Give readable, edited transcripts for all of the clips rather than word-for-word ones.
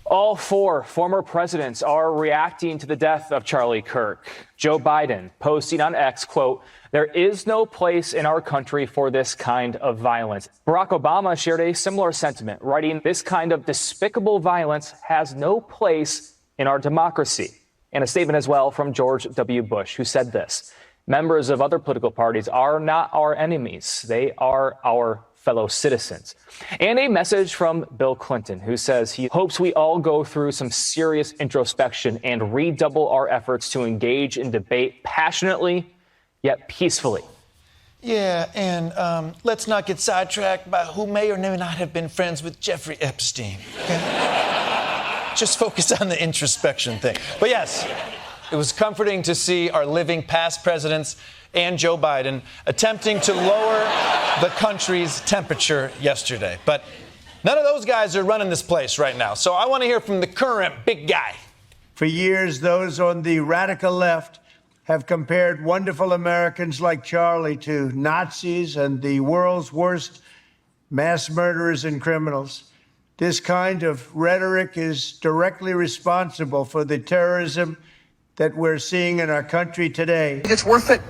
All four former presidents are reacting to the death of Charlie Kirk. Joe Biden posting on X, quote, "There is no place in our country for this kind of violence." Barack Obama shared a similar sentiment, writing, "This kind of despicable violence has no place in our democracy." And a statement as well from George W. Bush, who said this: "Members of other political parties are not our enemies. They are our fellow citizens." And a message from Bill Clinton, who says he hopes we all go through some serious introspection and redouble our efforts to engage in debate passionately yet peacefully. Yeah, and let's not get sidetracked by who may or may not have been friends with Jeffrey Epstein. Okay? Just focus on the introspection thing. But yes, it was comforting to see our living past presidents and Joe Biden attempting to lower the country's temperature yesterday. But none of those guys are running this place right now. So I want to hear from the current big guy. For years, those on the radical left have compared wonderful Americans like Charlie to Nazis and the world's worst mass murderers and criminals. This kind of rhetoric is directly responsible for the terrorism that we're seeing in our country today. It's worth it.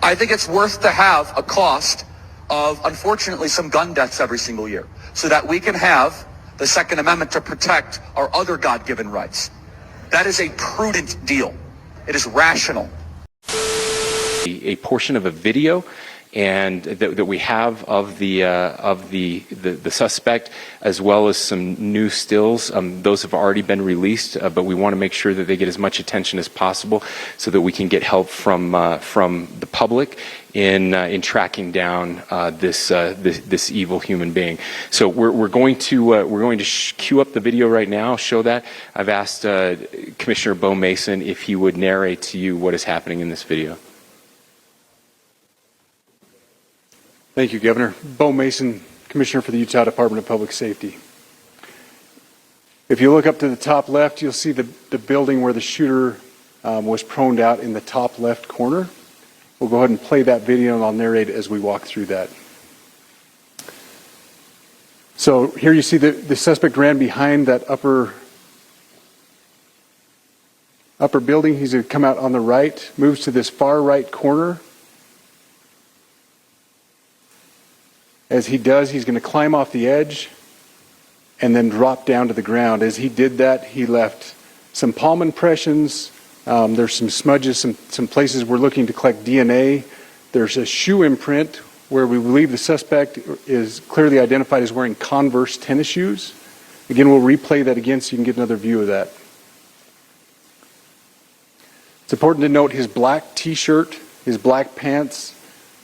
I think it's worth to have a cost of, unfortunately, some gun deaths every single year so that we can have the Second Amendment to protect our other God-given rights. That is a prudent deal. It is rational. A portion of a video and that we have of the suspect, as well as some new stills. Those have already been released, but we want to make sure that they get as much attention as possible so that we can get help from the public in tracking down this evil human being. So we're going to cue up the video right now, show that. I've asked Commissioner Bo Mason if he would narrate to you what is happening in this video. Thank you, Governor. Bo Mason, Commissioner for the Utah Department of Public Safety. If you look up to the top left, you'll see the building where the shooter was proned out in the top left corner. We'll go ahead and play that video, and I'll narrate as we walk through that. So here you see the suspect ran behind that upper building. He's going to come out on the right, moves to this far right corner. As he does, he's going to climb off the edge and then drop down to the ground. As he did that, he left some palm impressions. There's some smudges, some places we're looking to collect DNA. There's a shoe imprint where we believe the suspect is clearly identified as wearing Converse tennis shoes. Again, we'll replay that again so you can get another view of that. It's important to note his black T-shirt, his black pants,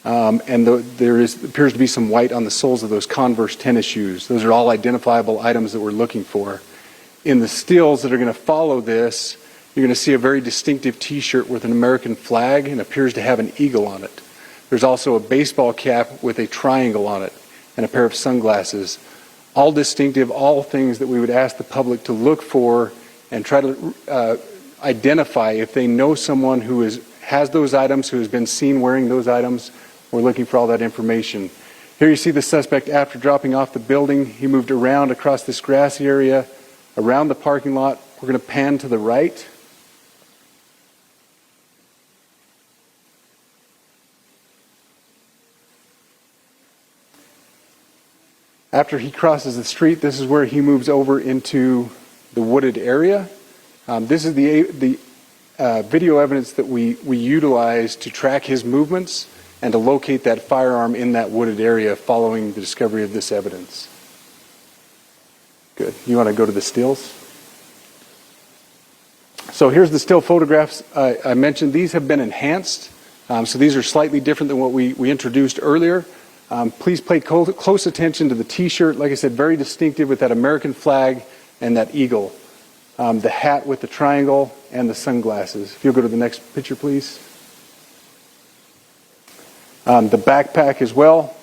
and there appears to be some white on the soles of those Converse tennis shoes. Those are all identifiable items that we're looking for. In the stills that are going to follow this, you're going to see a very distinctive T-shirt with an American flag and appears to have an eagle on it. There's also a baseball cap with a triangle on it and a pair of sunglasses. All distinctive, all things that we would ask the public to look for and try to identify if they know someone who has those items, who has been seen wearing those items. We're looking for all that information. Here you see the suspect after dropping off the building. He moved around across this grassy area, around the parking lot. We're going to pan to the right. After he crosses the street, this is where he moves over into the wooded area. This is the video evidence that we utilize to track his movements and to locate that firearm in that wooded area following the discovery of this evidence. Good. You want to go to the stills? So here's the still photographs I mentioned. These have been enhanced, so these are slightly different than what we introduced earlier. Please pay close attention to the T-shirt. Like I said, very distinctive with that American flag and that eagle. The hat with the triangle and the sunglasses. If you'll go to the next picture, please. The backpack as well.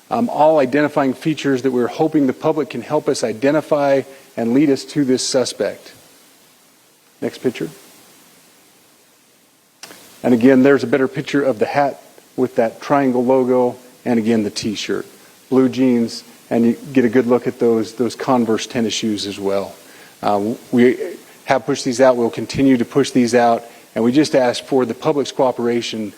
All identifying features that we're hoping the public can help us identify and lead us to this suspect. Next picture. And again, there's a better picture of the hat with that triangle logo, and again the T-shirt. Blue jeans, and you get a good look at those Converse tennis shoes as well. We have pushed these out. We'll continue to push these out. And we just ask for the public's cooperation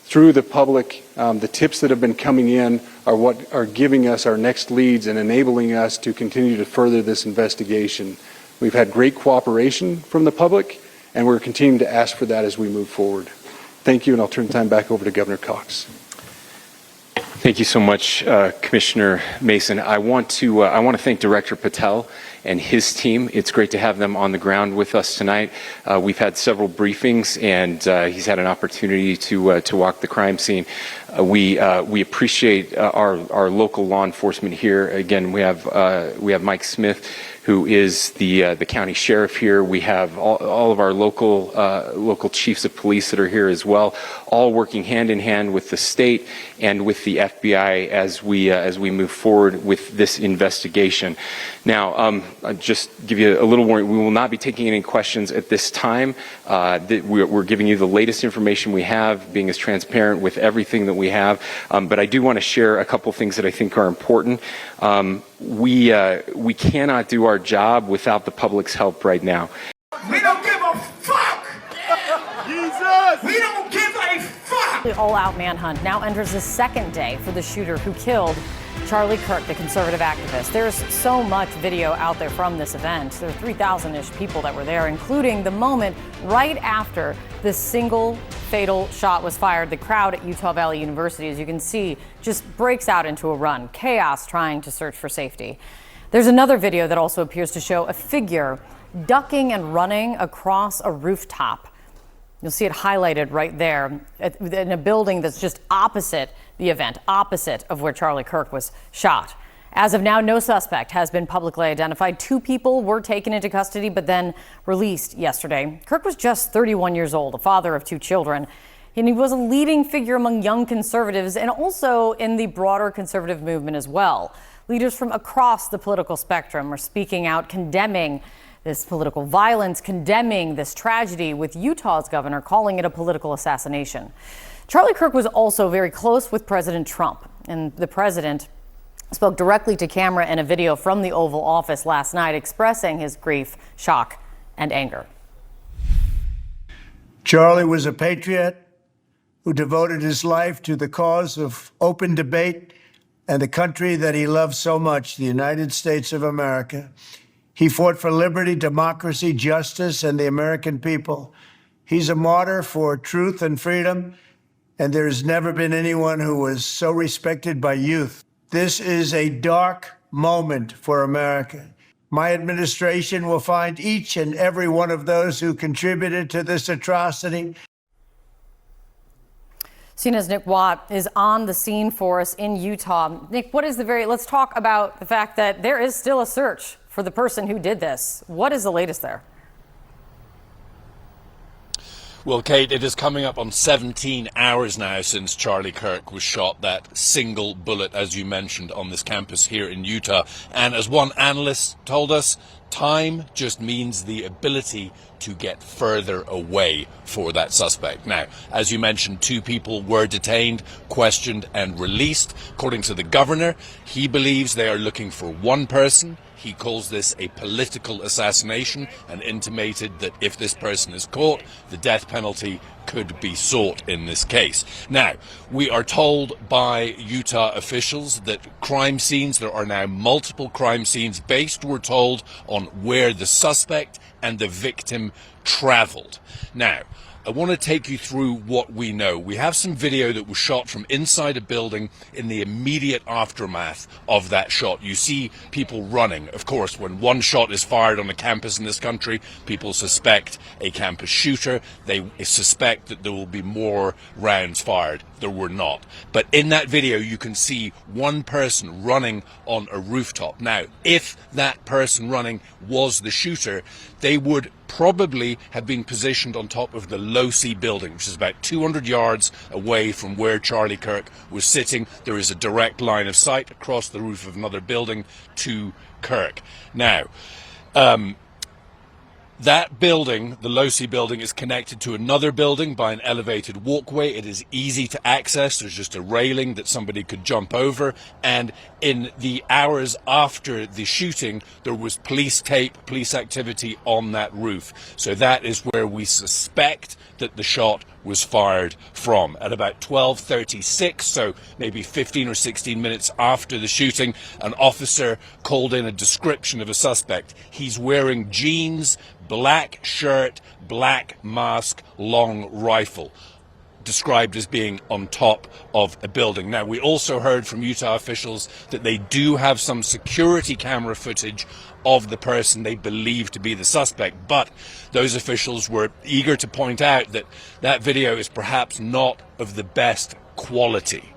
through the public. The tips that have been coming in are what are giving us our next leads and enabling us to continue to further this investigation. We've had great cooperation from the public, and we're continuing to ask for that as we move forward. Thank you, and I'll turn the time back over to Governor Cox. Thank you so much, Commissioner Mason. I want to thank Director Patel and his team. It's great to have them on the ground with us tonight. We've had several briefings, and he's had an opportunity to walk the crime scene. We appreciate our local law enforcement here. Again, we have Mike Smith, who is the county sheriff here. We have all of our local chiefs of police that are here as well, all working hand in hand with the state and with the FBI as we move forward with this investigation. Now, I'll just give you a little warning. We will not be taking any questions at this time. We're giving you the latest information we have, being as transparent with everything that we have. But I do want to share a couple things that I think are important. We cannot do our job without the public's help right now. We don't give a fuck! Jesus! We don't give a fuck! The all-out manhunt now enters the second day for the shooter who killed Charlie Kirk, the conservative activist. There's so much video out there from this event. There are 3,000-ish people that were there, including the moment right after the single fatal shot was fired. The crowd at Utah Valley University, as you can see, just breaks out into a run. Chaos trying to search for safety. There's another video that also appears to show a figure ducking and running across a rooftop. You'll see it highlighted right there in a building that's just opposite the event, opposite of where Charlie Kirk was shot. As of now, no suspect has been publicly identified. 2 people were taken into custody, but then released yesterday. Kirk was just 31 years old, a father of 2 children, and he was a leading figure among young conservatives and also in the broader conservative movement as well. Leaders from across the political spectrum are speaking out, condemning this political violence, condemning this tragedy, with Utah's governor calling it a political assassination. Charlie Kirk was also very close with President Trump, and the president spoke directly to camera in a video from the Oval Office last night, expressing his grief, shock, and anger. Charlie was a patriot who devoted his life to the cause of open debate and the country that he loved so much, the United States of America. He fought for liberty, democracy, justice, and the American people. He's a martyr for truth and freedom, and there's never been anyone who was so respected by youth. This is a dark moment for America. My administration will find each and every one of those who contributed to this atrocity. CNN's Nick Watt is on the scene for us in Utah. Nick, let's talk about the fact that there is still a search for the person who did this. What is the latest there? Well, Kate, it is coming up on 17 hours now since Charlie Kirk was shot, that single bullet, as you mentioned, on this campus here in Utah. And as one analyst told us, time just means the ability to get further away for that suspect. Now, as you mentioned, 2 people were detained, questioned, and released. According to the governor, he believes they are looking for one person. He calls this a political assassination and intimated that if this person is caught, the death penalty could be sought in this case. Now, we are told by Utah officials that crime scenes, there are now multiple crime scenes based, we're told, on where the suspect and the victim traveled. Now, I want to take you through what we know. We have some video that was shot from inside a building in the immediate aftermath of that shot. You see people running. Of course, when one shot is fired on a campus in this country, people suspect a campus shooter. They suspect that there will be more rounds fired. There were not. But in that video, you can see one person running on a rooftop. Now, if that person running was the shooter, they would probably have been positioned on top of the low-C building, which is about 200 yards away from where Charlie Kirk was sitting. There is a direct line of sight across the roof of another building to Kirk. Now, That building, the Losi building, is connected to another building by an elevated walkway. It is easy to access. There's just a railing that somebody could jump over. And in the hours after the shooting, there was police tape, police activity on that roof. So that is where we suspect that the shot was fired from. At about 12:36, so maybe 15 or 16 minutes after the shooting, an officer called in a description of a suspect. He's wearing jeans, black shirt, black mask, long rifle, described as being on top of a building. Now, we also heard from Utah officials that they do have some security camera footage of the person they believe to be the suspect, but those officials were eager to point out that that video is perhaps not of the best quality.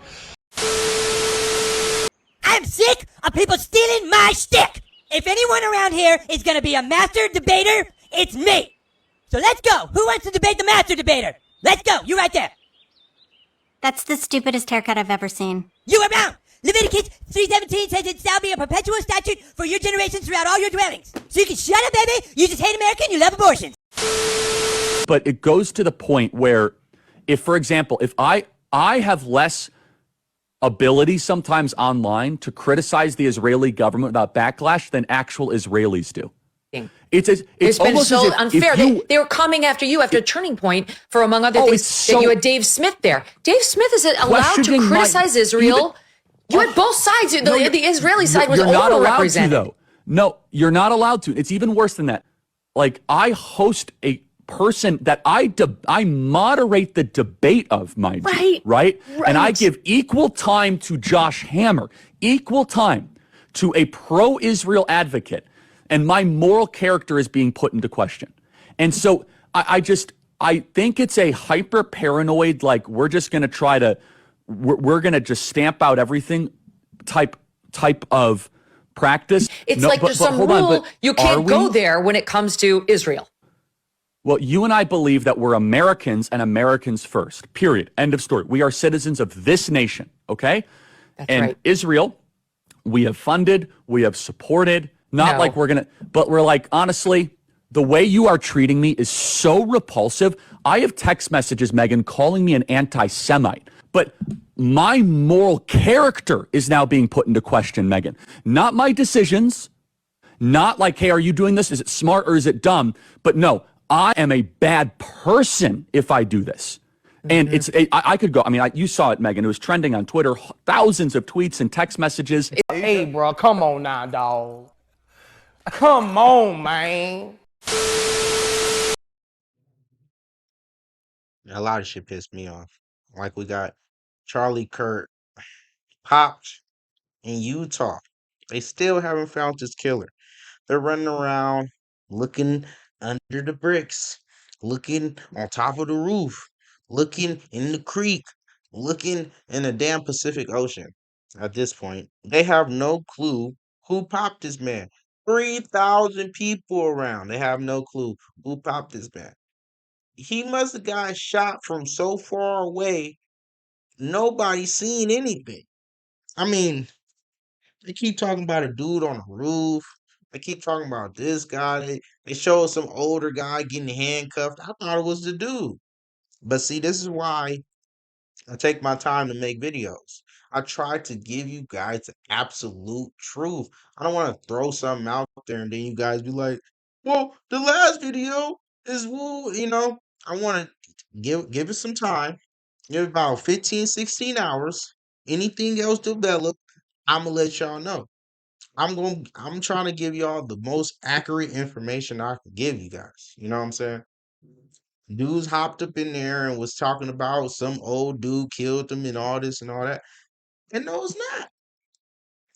I'm sick of people stealing my stick. If anyone around here is going to be a master debater, it's me. So let's go. Who wants to debate the master debater? Let's go. You right there. That's the stupidest haircut I've ever seen. You are bound. Leviticus 3:17 says it shall be a perpetual statute for your generations throughout all your dwellings. So you can shut up, baby. You just hate America and you love abortions. But it goes to the point where, if, for example, if I have less ability sometimes online to criticize the Israeli government without backlash than actual Israelis do. It's been almost so as if unfair. They were coming after you after Turning Point for, among other things, that you had Dave Smith there. Dave Smith isn't allowed to criticize Israel. You had both sides. The Israeli side was overrepresented. Though. No, you're not allowed to. It's even worse than that. Like, I host a person that I moderate the debate of, mind you, right? And I give equal time to Josh Hammer, equal time to a pro-Israel advocate, and my moral character is being put into question. And so I think it's a hyper paranoid, like, we're just going to try to, we're going to just stamp out everything type of practice. It's like there's some rule you can't go there when it comes to Israel. Well, you and I believe that we're Americans and Americans first, period. End of story. We are citizens of this nation, okay? That's and right. Israel, we have funded, we have supported, like we're going to, but we're like, honestly, the way you are treating me is so repulsive. I have text messages, Megan, calling me an anti-Semite, but my moral character is now being put into question, Megan. Not my decisions, not like, hey, are you doing this? Is it smart or is it dumb? But no, I am a bad person if I do this. And I could go, I mean, you saw it, Megan. It was trending on Twitter, thousands of tweets and text messages. Hey, bro, come on now, dog. Come on, man. A lot of shit pissed me off. Like, we got Charlie Kirk popped in Utah. They still haven't found this killer. They're running around looking under the bricks, looking on top of the roof, looking in the creek, looking in the damn Pacific Ocean. At this point, they have no clue who popped this man. 3,000 people around. They have no clue who popped this man. He must have got shot from so far away, nobody's seen anything. I mean, they keep talking about a dude on the roof. They keep talking about this guy. They showed some older guy getting handcuffed. I thought it was the dude. But see, this is why I take my time to make videos. I try to give you guys the absolute truth. I don't want to throw something out there and then you guys be like, well, the last video is, I want to give it some time. Give it about 15, 16 hours. Anything else develop, I'm going to let y'all know. I'm trying to give y'all the most accurate information I can give you guys. You know what I'm saying? Dudes hopped up in there and was talking about some old dude killed them and all this and all that. And no, it's not.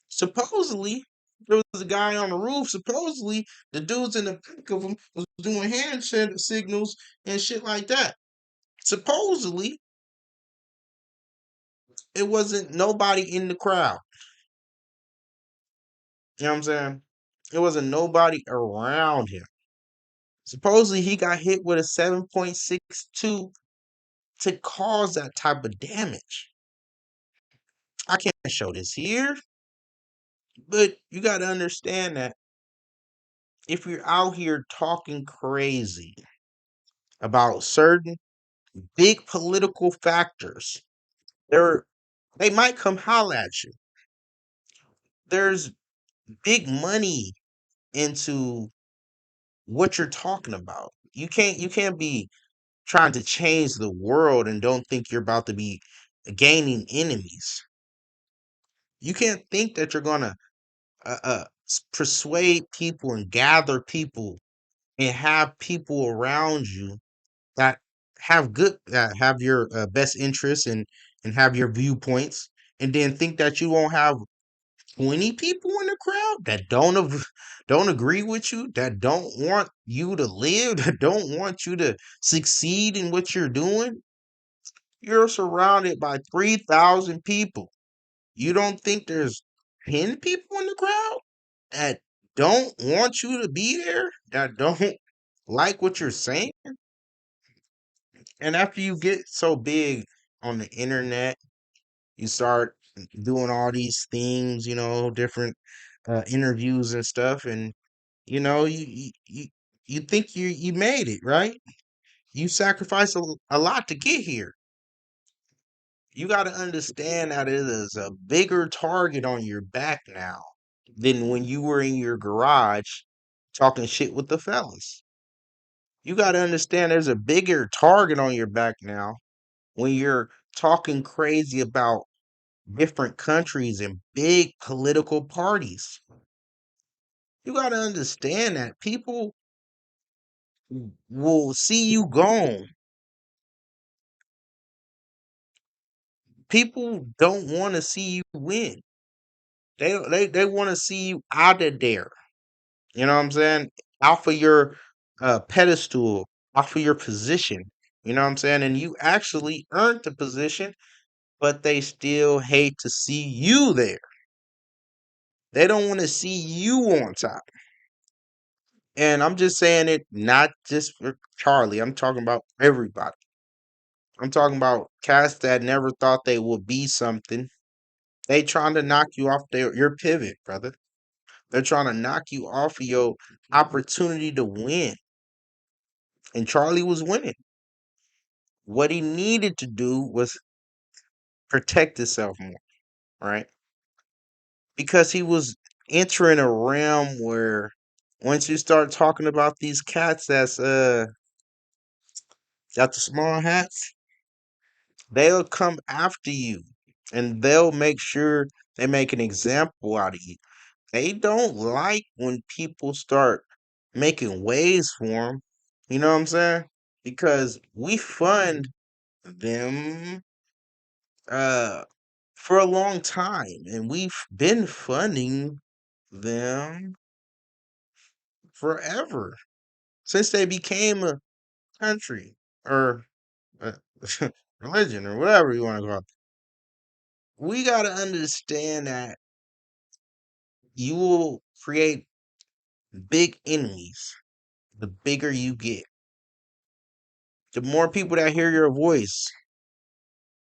Supposedly, there was a guy on the roof. Supposedly, the dudes in the back of him was doing hand signals and shit like that. Supposedly, it wasn't nobody in the crowd. You know what I'm saying? It wasn't nobody around him. Supposedly, he got hit with a 7.62 to cause that type of damage. I can't show this here, but you got to understand that if you're out here talking crazy about certain big political factors, they're they might come holler at you. There's big money into what you're talking about. You can't be trying to change the world and don't think you're about to be gaining enemies. You can't think that you're gonna persuade people and gather people and have people around you that that have your best interests and have your viewpoints, and then think that you won't have 20 people in the crowd that don't agree with you, that don't want you to live, that don't want you to succeed in what you're doing. You're surrounded by 3,000 people. You don't think there's 10 people in the crowd that don't want you to be there, that don't like what you're saying? And after you get so big on the internet, you start doing all these things, different interviews and stuff, and you think you made it, right? You sacrificed a lot to get here. You got to understand that it is a bigger target on your back now than when you were in your garage talking shit with the fellas. You got to understand there's a bigger target on your back now when you're talking crazy about different countries and big political parties. You got to understand that people will see you gone. People don't want to see you win. They want to see you out of there. You know what I'm saying? Off of your pedestal, off of your position. You know what I'm saying? And you actually earned the position, but they still hate to see you there. They don't want to see you on top. And I'm just saying it not just for Charlie. I'm talking about everybody. I'm talking about cats that never thought they would be something. They trying to knock you off your pivot, brother. They're trying to knock you off of your opportunity to win. And Charlie was winning. What he needed to do was protect himself more, right? Because he was entering a realm where once you start talking about these cats that's got the small hats, they'll come after you and they'll make sure they make an example out of you. They don't like when people start making waves for them. You know what I'm saying? Because we fund them uh for a long time, and we've been funding them forever since they became a country or a religion or whatever you want to call it. We got to understand that you will create big enemies the bigger you get. The more people that hear your voice,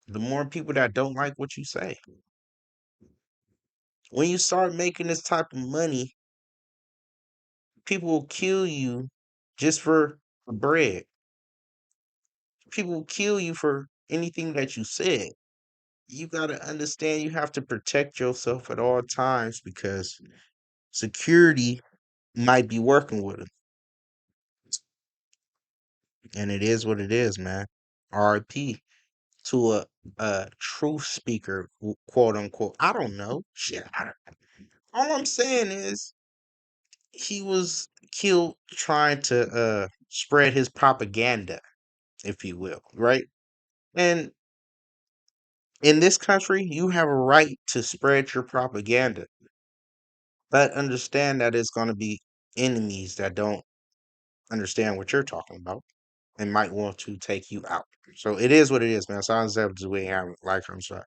the more people that don't like what you say. When you start making this type of money, people will kill you just for bread. People will kill you for anything that you said. You got to understand you have to protect yourself at all times because security might be working with them. And it is what it is, man. RIP to a truth speaker, quote unquote. I don't know. Shit. All I'm saying is he was killed trying to spread his propaganda, if you will, right? And in this country, you have a right to spread your propaganda, but understand that it's going to be enemies that don't understand what you're talking about and might want to take you out. So it is what it is, man. Sounds like we have life from strike.